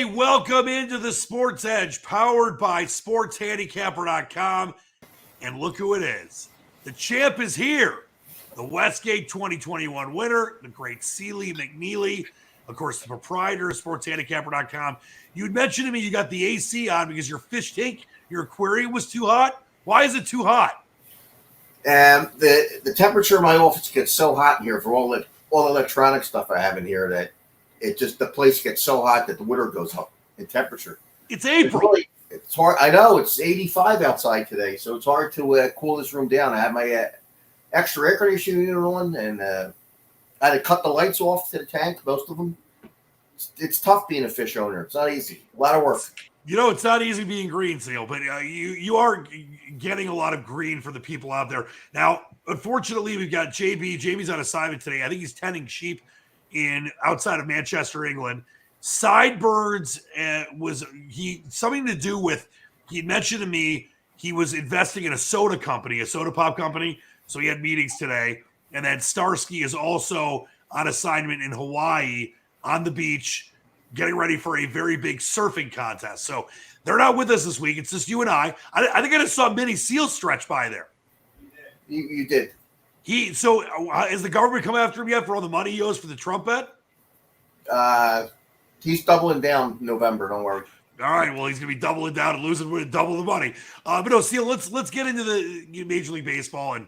Hey, welcome into the Sports Edge, powered by SportsHandicapper.com. And look who it is. The champ is here. The Westgate 2021 winner, the great Seeley McNeely, of course, the proprietor of SportsHandicapper.com. You had mentioned to me you got the AC on because your fish tank, your aquarium was too hot. Why is it too hot? The temperature in my office gets so hot in here for all the electronic stuff I have in here that the place gets so hot that the water goes up in temperature. It's April. It's hard. I know it's 85 outside today, so it's hard to cool this room down. I have my extra air conditioning unit on, and I had to cut the lights off to the tank, most of them. It's tough being a fish owner. It's not easy. A lot of work. You know, it's not easy being green, Seal, but you are getting a lot of green for the people out there. Now, unfortunately, we've got JB. JB's on assignment today. I think he's tending sheep outside of Manchester, England. Sideburns was something to do with, he mentioned to me he was investing in a soda pop company. So he had meetings today. And then Starsky is also on assignment in Hawaii on the beach, getting ready for a very big surfing contest. So they're not with us this week. It's just you and I. I think I just saw Minnie Seal stretch by there. You did. So has the government come after him yet for all the money he owes for the Trump bet? He's doubling down in November. Don't worry. All right. Well, he's going to be doubling down and losing double the money. But no, Seal, let's get into the Major League Baseball, and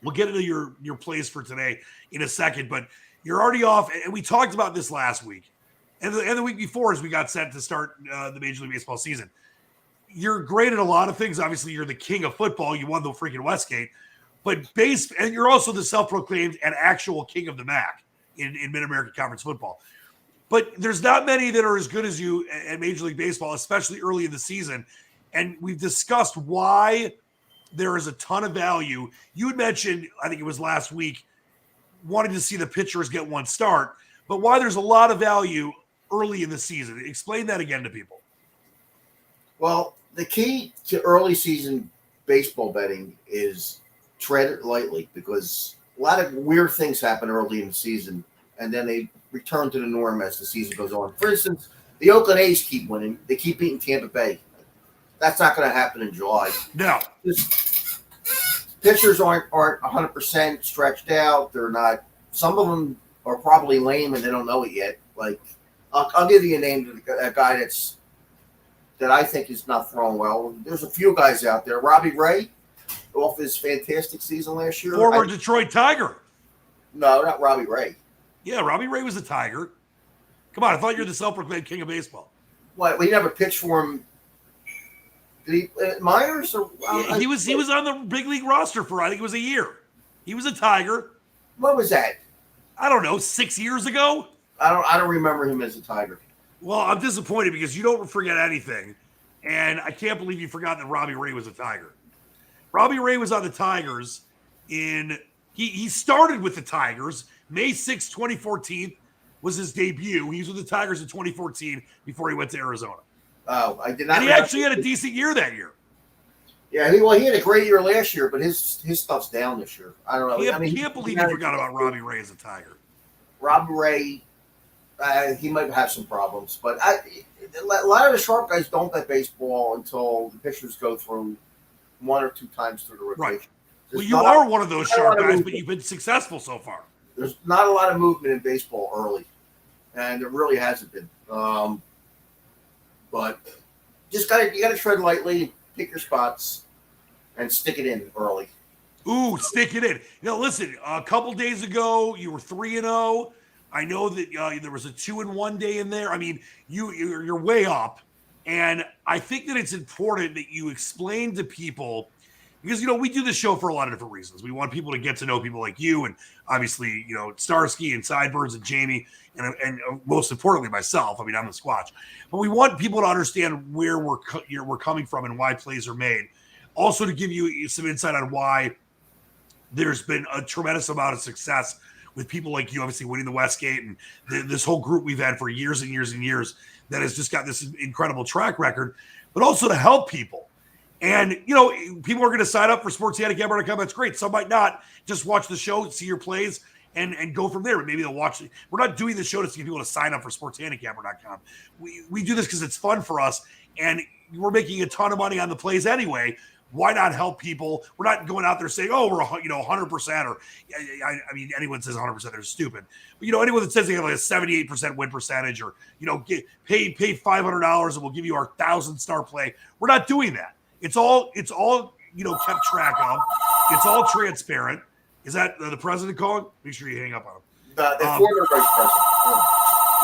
we'll get into your plays for today in a second. But you're already off, and we talked about this last week. And the week before as we got set to start the Major League Baseball season. You're great at a lot of things. Obviously, you're the king of football. You won the freaking Westgate. But and you're also the self-proclaimed and actual king of the MAC in Mid-American Conference football. But there's not many that are as good as you at Major League Baseball, especially early in the season. And we've discussed why there is a ton of value. You had mentioned, I think it was last week, wanting to see the pitchers get one start, but why there's a lot of value early in the season. Explain that again to people. Well, the key to early season baseball betting is tread it lightly, because a lot of weird things happen early in the season, and then they return to the norm as the season goes on. For instance, the Oakland A's keep winning. They keep beating Tampa Bay. That's not going to happen in July. No. Pitchers aren't 100% stretched out. They're not. Some of them are probably lame and they don't know it yet. Like, I'll give you a name to a guy that I think is not throwing well. There's a few guys out there. Robbie Ray, off his fantastic season last year. Former Detroit Tiger. No, not Robbie Ray. Yeah, Robbie Ray was a Tiger. Come on, I thought you were the self-proclaimed king of baseball. What? We never pitched for him. Did he minors? Or he was on the big league roster for, I think it was a year. He was a Tiger. What was that? I don't know, 6 years ago. I don't remember him as a Tiger. Well, I'm disappointed because you don't forget anything, and I can't believe you forgot that Robbie Ray was a Tiger. Robbie Ray was on the Tigers he started with the Tigers. May 6, 2014 was his debut. He was with the Tigers in 2014 before he went to Arizona. Oh, I did not. And he actually had a decent year that year. Yeah, he had a great year last year, but his stuff's down this year. I don't know. I can't believe you forgot about Robbie Ray as a Tiger. Robbie Ray, he might have some problems, but a lot of the sharp guys don't bet baseball until the pitchers go through one or two times through the rotation. Right. Well, you are one of those sharp guys, but you've been successful so far. There's not a lot of movement in baseball early, and there really hasn't been. But you gotta tread lightly, pick your spots, and stick it in early. Ooh, stick it in. Now, listen. A couple days ago, you were 3-0. I know that there was a 2-1 day in there. I mean, you're way up, and I think that it's important that you explain to people. Because, we do this show for a lot of different reasons. We want people to get to know people like you and obviously, Starsky and Sideburns and Jamie and most importantly myself. I mean, I'm the Squatch. But we want people to understand where we're coming from and why plays are made. Also to give you some insight on why there's been a tremendous amount of success with people like you, obviously winning the Westgate and this whole group we've had for years and years and years that has just got this incredible track record, but also to help people. And, people are going to sign up for SportsHandicapper.com. That's great. Some might not. Just watch the show, see your plays, and go from there. But maybe they'll watch it. We're not doing this show to get people to sign up for sportshandicapper.com. We do this because it's fun for us, and we're making a ton of money on the plays anyway. Why not help people? We're not going out there saying, "Oh, we're 100%," or I mean, anyone says 100%, they're stupid. But anyone that says they have like a 78% win percentage, or pay $500 and we'll give you our 1,000-star play. We're not doing that. It's all kept track of. It's all transparent. Is that the president calling? Make sure you hang up on him. The former vice president.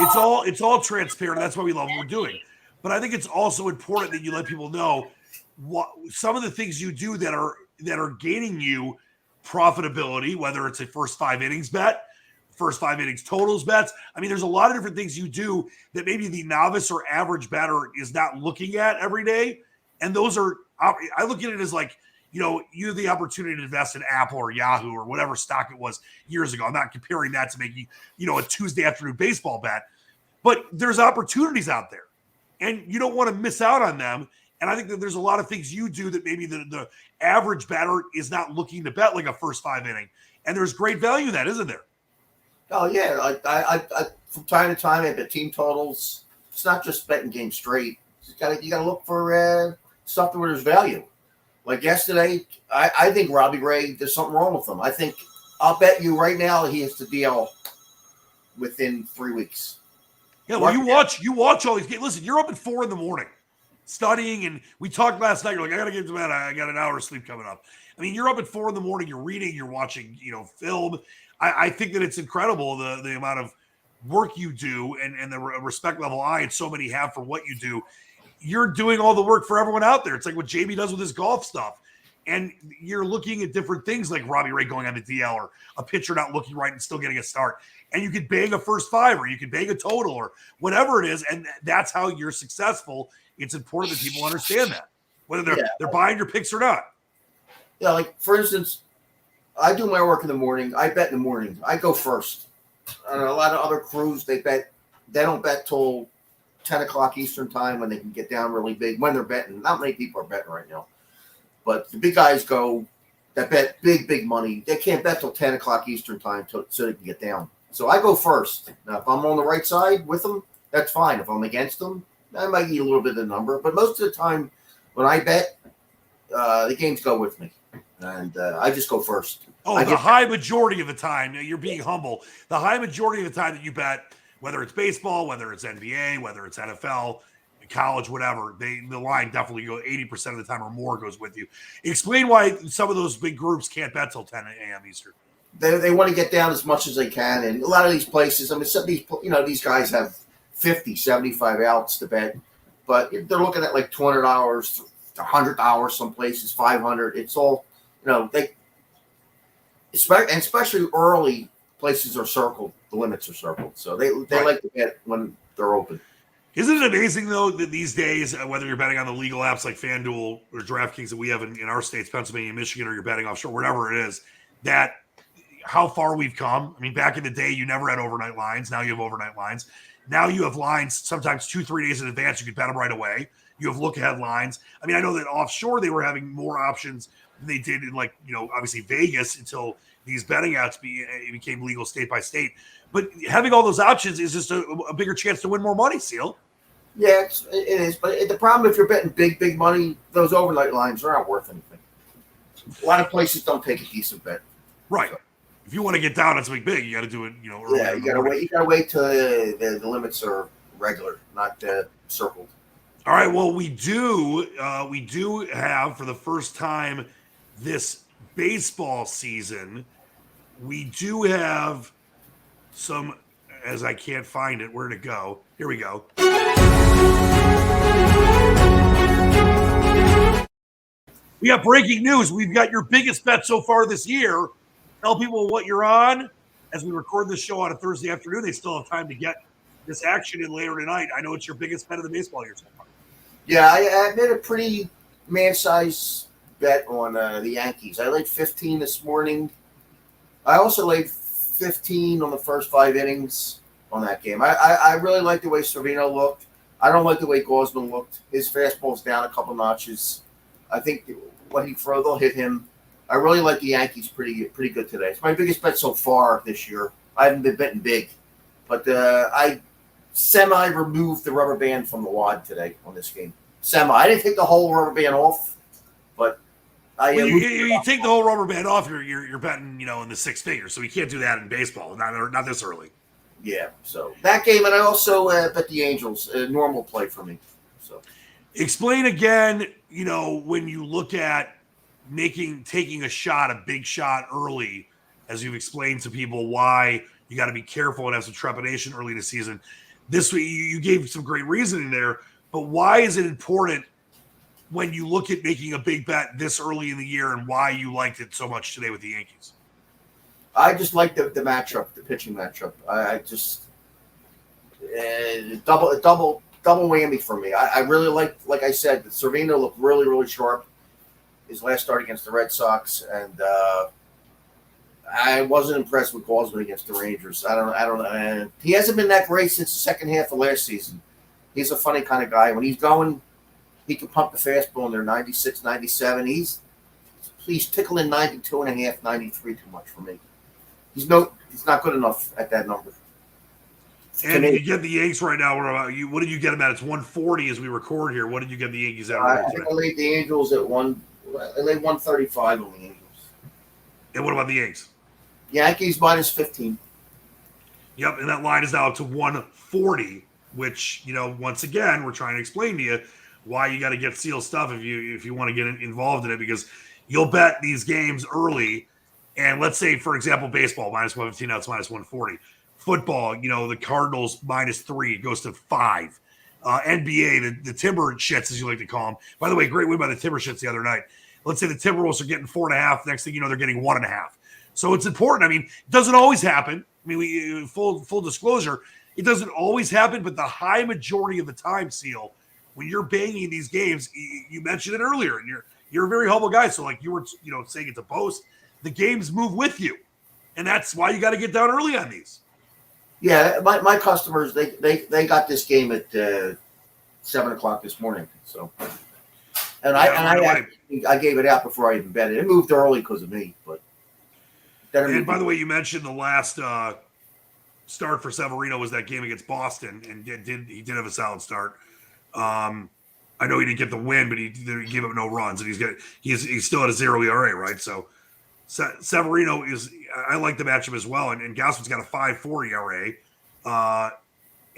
Yeah. It's all transparent. That's why we love what we're doing. But I think it's also important that you let people know what some of the things you do that are gaining you profitability, whether it's a first 5 innings bet, first 5 innings totals bets. I mean, there's a lot of different things you do that maybe the novice or average bettor is not looking at every day. And those are, I look at it as like, you have the opportunity to invest in Apple or Yahoo or whatever stock it was years ago. I'm not comparing that to making, a Tuesday afternoon baseball bet, but there's opportunities out there and you don't want to miss out on them. And I think that there's a lot of things you do that maybe the average bettor is not looking to bet, like a first 5 inning. And there's great value in that, isn't there? Oh yeah. I from time to time I bet team totals. It's not just betting games straight. You gotta look for something where there's value. Like yesterday, I think Robbie Ray, there's something wrong with him. I think I'll bet you right now he has to DL within 3 weeks. Yeah, well, you watch all these games. Listen, you're up at 4 a.m. studying, and we talked last night. You're like, I gotta get to bed. I got an hour of sleep coming up. I mean, you're up at 4 a.m. You're reading, you're watching, film. I think that it's incredible the amount of work you do and the respect level I and so many have for what you do. You're doing all the work for everyone out there. It's like what Jamie does with his golf stuff. And you're looking at different things like Robbie Ray going on the DL or a pitcher not looking right and still getting a start. And you could bang a first 5 or you could bang a total or whatever it is. And that's how you're successful. It's important that people understand that, whether they're buying your picks or not. Yeah, like for instance, I do my work in the morning. I bet in the morning. I go first. And a lot of other crews, they don't bet till 10 o'clock Eastern time when they can get down really big. When they're betting, not many people are betting right now. But the big guys that bet big money. They can't bet till 10 o'clock Eastern time so they can get down. So I go first. Now, if I'm on the right side with them, that's fine. If I'm against them, I might eat a little bit of the number. But most of the time when I bet, the games go with me. And I just go first. Oh, the high majority of the time, you're being humble. The high majority of the time that you bet, whether it's baseball, whether it's NBA, whether it's NFL, college, whatever, the line definitely goes 80% of the time or more goes with you. Explain why some of those big groups can't bet till 10 a.m. Eastern. They want to get down as much as they can. And a lot of these places, I mean, some of these, these guys have 50, 75 outs to bet, but they're looking at like $200, $100, some places, $500. It's all, especially early places are circled. The limits are circled. So they like to bet when they're open. Isn't it amazing, though, that these days, whether you're betting on the legal apps like FanDuel or DraftKings that we have in our states, Pennsylvania, Michigan, or you're betting offshore, whatever it is, that how far we've come. I mean, back in the day, you never had overnight lines. Now you have overnight lines. Now you have lines sometimes 2-3 days in advance. You could bet them right away. You have look-ahead lines. I mean, I know that offshore they were having more options than they did in, obviously Vegas until these betting apps became legal state by state. But having all those options is just a bigger chance to win more money, Seal. Yeah, it is. But the problem, if you're betting big money, those overnight lines are not worth anything. A lot of places don't take a decent bet. Right. So, if you want to get down on something big, you got to do it, early. Yeah, you got to wait. You got to wait till the limits are regular, not circled. All right. Well, we do have, for the first time this baseball season, we do have some, as I can't find it, where'd it go? Here we go. We have breaking news. We've got your biggest bet so far this year. Tell people what you're on. As we record this show on a Thursday afternoon, they still have time to get this action in later tonight. I know it's your biggest bet of the baseball year so far. Yeah, I made a pretty man-sized bet on the Yankees. I laid 15 this morning. I also laid 15 on the first 5 innings on that game. I really like the way Servino looked. I don't like the way Gausman looked. His fastball's down a couple notches. I think what he throw, they'll hit him. I really like the Yankees pretty good today. It's my biggest bet so far this year. I haven't been betting big, but I semi-removed the rubber band from the wad today on this game. Semi. I didn't take the whole rubber band off, but you take the whole rubber band off, you're betting, in the six figures. So you can't do that in baseball, not this early. Yeah. So that game, and I also bet the Angels. Normal play for me. So explain again. When you look at taking a big shot early, as you've explained to people why you got to be careful and have some trepidation early in the season. This week you gave some great reasoning there, but why is it important when you look at making a big bet this early in the year, and why you liked it so much today with the Yankees? I just like the matchup, the pitching matchup. I just double whammy for me. I really like I said, Cervino looked really, really sharp his last start against the Red Sox, and I wasn't impressed with Gosman against the Rangers. I don't know. He hasn't been that great since the second half of last season. He's a funny kind of guy. When he's going, he can pump the fastball in there 96, 97. He's tickling 92 and a half, 93 too much for me. He's not good enough at that number. And you get the Yankees right now. What did you get them at? It's 140 as we record here. What did you get the Yankees at? I think I laid the Angels at I laid 135 on the Angels. And what about the Yankees? Yankees minus 15. Yep, and that line is now up to 140, which, once again, we're trying to explain to you why you got to get Seal stuff if you want to get involved in it, because you'll bet these games early. And let's say, for example, baseball, minus 115, now it's minus 140. Football, the Cardinals minus 3, it goes to 5. NBA, the Timber shits, as you like to call them. By the way, great win by the Timber shits the other night. Let's say the Timberwolves are getting 4.5. Next thing you know, they're getting 1.5. So it's important. I mean, it doesn't always happen. I mean, full disclosure, it doesn't always happen, but the high majority of the time, Seal, when you're banging these games, you mentioned it earlier, and you're a very humble guy. So like you were, saying it to Post, the games move with you, and that's why you got to get down early on these. Yeah, my customers they got this game at 7:00 this morning. So, and I gave it out before I even bet it. It moved early because of me, but. And by the way, you mentioned the last start for Severino was that game against Boston, and he did have a solid start. I know he didn't get the win, but he gave up no runs, and he's still at a 0 ERA, right? So Severino I like the matchup as well, and Gausman's got a 5.4 ERA,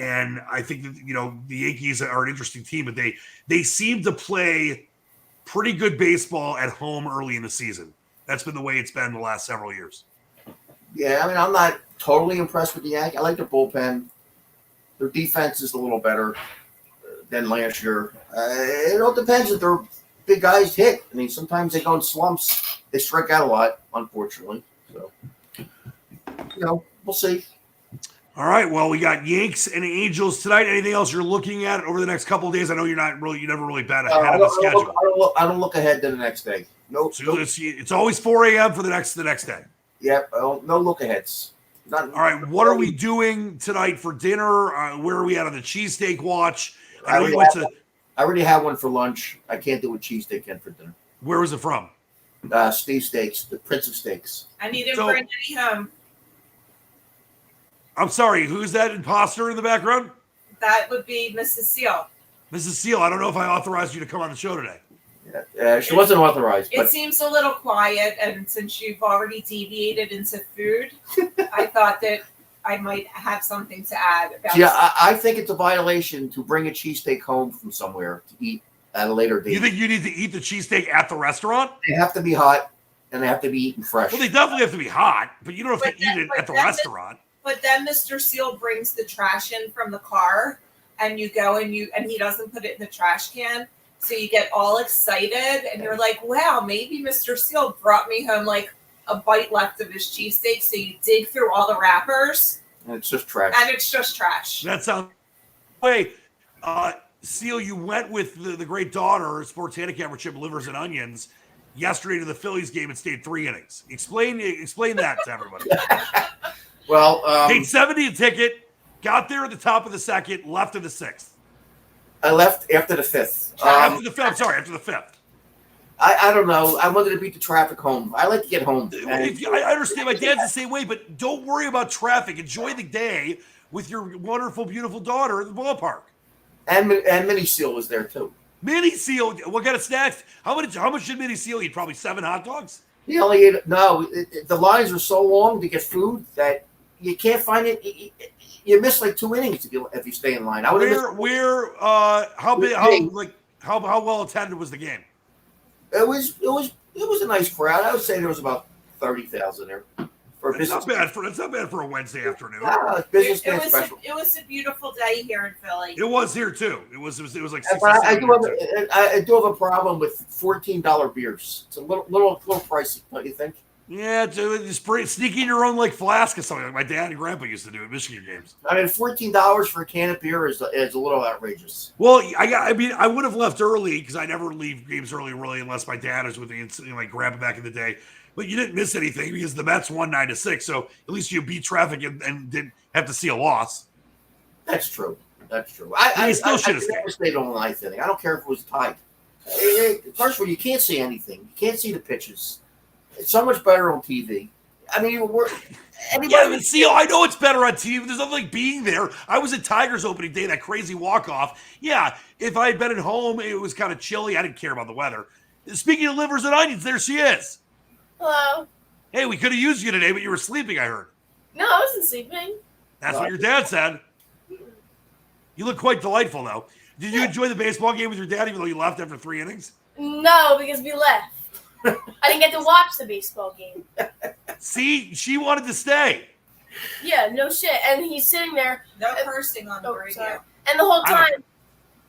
and I think that the Yankees are an interesting team, but they seem to play pretty good baseball at home early in the season. That's been the way it's been the last several years. Yeah, I mean, I'm not totally impressed with the Yankees. I like their bullpen. Their defense is a little better than last year. It all depends if their big guys hit. I mean, sometimes they go in slumps. They strike out a lot, unfortunately. So, we'll see. All right. Well, we got Yanks and Angels tonight. Anything else you're looking at over the next couple of days? I know you never really bet ahead of the schedule. I don't look ahead to the next day. Nope. So it's always 4 a.m. for the next day. Yep. No look aheads. All right. What are we doing tonight for dinner? Where are we at on the cheesesteak watch? I already have one for lunch. I can't do a cheesesteak again for dinner. Where was it from? Steve Steaks, the Prince of Steaks. I need him for Eddie home. I'm sorry. Who's that imposter in the background? That would be Mrs. Seal. Mrs. Seal, I don't know if I authorized you to come on the show today. She wasn't authorized. It seems a little quiet, and since you've already deviated into food, I thought that I might have something to add. I think it's a violation to bring a cheesesteak home from somewhere to eat at a later date. You think you need to eat the cheesesteak at the restaurant? They have to be hot, and they have to be eaten fresh. Well, they definitely have to be hot, but you don't have to eat it at the restaurant. But then Mr. Seal brings the trash in from the car, and you go and he doesn't put it in the trash can. So you get all excited, and you're like, wow, maybe Mr. Seal brought me home like a bite left of his cheesesteak. So you dig through all the wrappers. And it's just trash. That sounds. Wait, Seal, you went with the great daughter, sports handicapper Chip Livers and Onions, yesterday to the Phillies game and stayed 3 innings. Explain that to everybody. Well, paid $70 a ticket, got there at the top of the second, left in the 6th. I left after the 5th. After the 5th. I don't know. I wanted to beat the traffic home. I like to get home. I understand. My dad's the same way, but don't worry about traffic. Enjoy the day with your wonderful, beautiful daughter at the ballpark. And Mini Seal was there too. Mini Seal, what kind of snacks? How much did Mini Seal eat? Probably 7 hot dogs? He only ate the lines are so long to get food that you can't find it. You miss like 2 innings if you stay in line. How well attended was the game? It was a nice crowd. I would say there was about 30,000 there. It's not bad for a Wednesday afternoon. Business day special. It was a beautiful day here in Philly. It was here too. It was like 6 I do have a problem with $14 beers. It's a little pricey, don't you think? Yeah, just sneaking your own like flask or something like my dad and grandpa used to do at Michigan games. I mean, $14 for a can of beer is a little outrageous. Well, I would have left early because I never leave games early unless my dad is with me and like grandpa back in the day. But you didn't miss anything because the Mets won 9-6, so at least you beat traffic and didn't have to see a loss. That's true. I still should have stayed on the ninth inning. I don't care if it was tight. First of all, you can't see anything. You can't see the pitches. It's so much better on TV. I mean, anybody. Yeah, I know it's better on TV, but there's nothing like being there. I was at Tigers opening day, that crazy walk-off. Yeah, if I had been at home, it was kind of chilly. I didn't care about the weather. Speaking of livers and onions, there she is. Hello. Hey, we could have used you today, but you were sleeping, I heard. No, I wasn't sleeping. That's what your dad said. You look quite delightful, though. Did you enjoy the baseball game with your dad, even though you left after 3 innings? No, because we left. I didn't get to watch the baseball game. See, she wanted to stay. Yeah, no shit. And he's sitting there. No cursing on the radio. Sorry. And the whole time,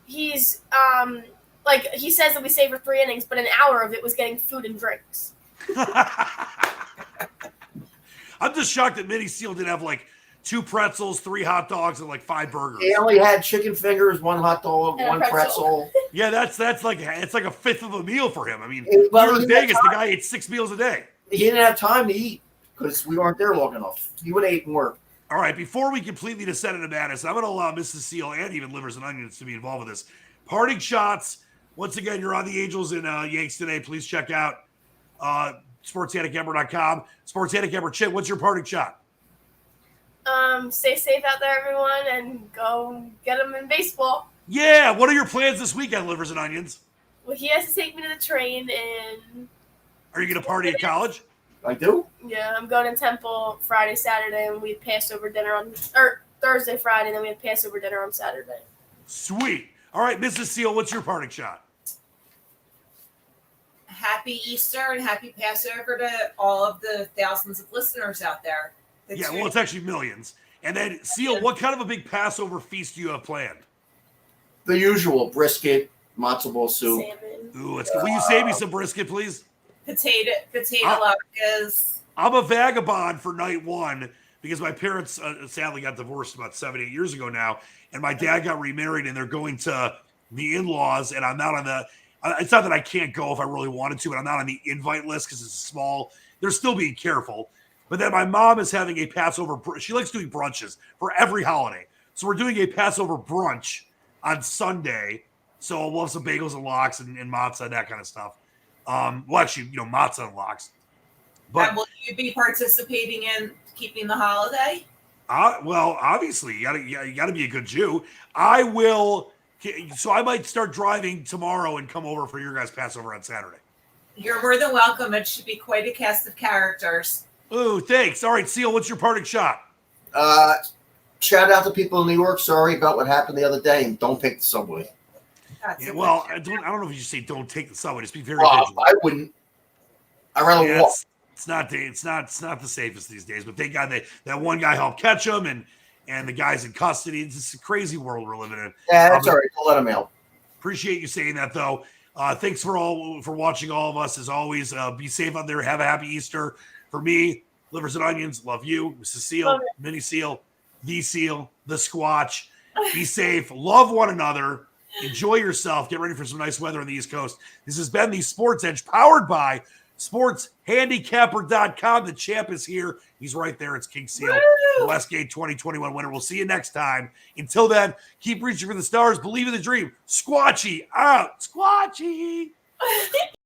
he's like he says that we stayed for 3 innings, but an hour of it was getting food and drinks. I'm just shocked that Mini Seal didn't have like 2 pretzels, 3 hot dogs, and like 5 burgers. He only had chicken fingers, 1 hot dog, and 1 pretzel. Yeah, that's like it's like a fifth of a meal for him. I mean, here in Vegas, the guy ate 6 meals a day. He didn't have time to eat because we weren't there long enough. He would have ate more. All right, before we completely descend into madness, I'm going to allow Mrs. Seal and even Livers and Onions to be involved with this. Parting shots. Once again, you're on the Angels and Yanks today. Please check out sportshandicapper.com. Sports Handicapper Chip, what's your parting shot? Stay safe out there, everyone, and go get them in baseball. Yeah, what are your plans this weekend, Livers and Onions? Well, he has to take me to the train, and are you going to party at college? I do. Yeah, I'm going to Temple Friday, Saturday, and we have Passover dinner or Thursday, Friday, and then we have Passover dinner on Saturday. Sweet. All right, Mrs. Seal, what's your parting shot? Happy Easter and happy Passover to all of the thousands of listeners out there. Yeah, well, it's actually millions. And then, Seal, what kind of a big Passover feast do you have planned? The usual brisket, matzo ball soup. Salmon. Ooh, will you save me some brisket, please? Potato latkes. I'm a vagabond for night 1 because my parents sadly got divorced about 7-8 years ago now, and my dad got remarried, and they're going to the in-laws, and I'm not on the. It's not that I can't go if I really wanted to, but I'm not on the invite list because it's small. They're still being careful. But then my mom is having a Passover. She likes doing brunches for every holiday. So we're doing a Passover brunch on Sunday. So we'll have some bagels and lox and matzah and that kind of stuff. Well, actually, matzah and lox. But and will you be participating in keeping the holiday? Well, obviously, you got to be a good Jew. I will. So I might start driving tomorrow and come over for your guys' Passover on Saturday. You're more than welcome. It should be quite a cast of characters. Oh, thanks. All right, Seal, what's your parting shot? Shout out to people in New York. Sorry about what happened the other day, and don't take the subway. Yeah, well, I don't know if you say don't take the subway. Just be very vigilant. I wouldn't. I'd rather walk. It's not the safest these days. But thank God that one guy helped catch him, and the guy's in custody. It's just a crazy world we're living in. Yeah, that's all right. I'll let him out. Appreciate you saying that, though. Thanks for watching all of us as always. Be safe out there. Have a happy Easter. For me, Livers and Onions, love you. Mrs. Seal, Mini Seal, the Squatch. Be safe. Love one another. Enjoy yourself. Get ready for some nice weather on the East Coast. This has been the Sports Edge powered by SportsHandicapper.com. The champ is here. He's right there. It's King Seal, the Westgate 2021 winner. We'll see you next time. Until then, keep reaching for the stars. Believe in the dream. Squatchy out. Squatchy.